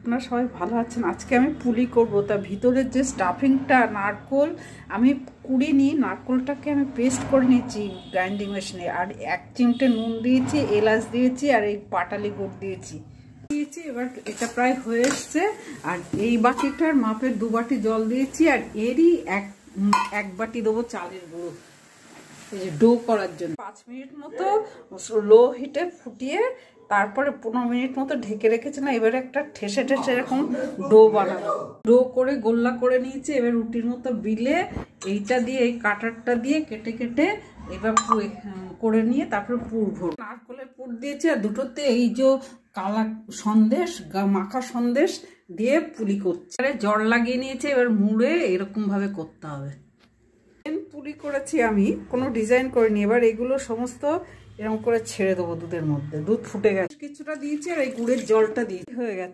আপনারা সবাই ভালো আছেন। আজকে আমি পুলি করব, তা ভিতরের যে স্টাফিংটা নারকোল আমি কুড়িনি, নারকোলটাকে আমি পেস্ট করে নিয়েছি গ্রাইন্ডিং মেশিনে, আর 1 চিমটে নুন দিয়েছি, এলাচ দিয়েছি, আর এই পাটালি গুড় দিয়েছি। এবার এটা প্রায় হয়ে এসছে, আর এই বাটিটার মাপের 2 বাটি জল দিয়েছি, আর এরই এক বাটি দেবো চালের গুঁড়ো এই যে ডো করার জন্য। 5 মিনিট মতো লো হিটে ফুটিয়ে তারপরে 15 মিনিট মতো ঢেকে রেখেছে না। এবারে একটা ঠেসে এরকম ডো বানাবো। ডো করে গোল্লা করে নিয়েছি। এবার রুটির মতো বিলে এইটা দিয়ে, এই কাটারটা দিয়ে কেটে কেটে এবার করে নিয়ে তারপরে পুর ভরবো। নারকলের পুর দিয়েছি, আর দুটোতে এই যে কালা সন্দেশ, মাখা সন্দেশ দিয়ে পুলি করছে। জল লাগিয়ে নিয়েছে, এবার মুড়ে এরকম ভাবে করতে হবে। পুলি করেছি আমি, কোনো ডিজাইন করিনি। এবার এগুলো সমস্ত এরকম করে ছেড়ে দেবো দুধের মধ্যে। দুধ ফুটে গেছে, কিছুটা দিয়েছি, আর এই গুড়ের জলটা দিয়ে হয়ে গেছে।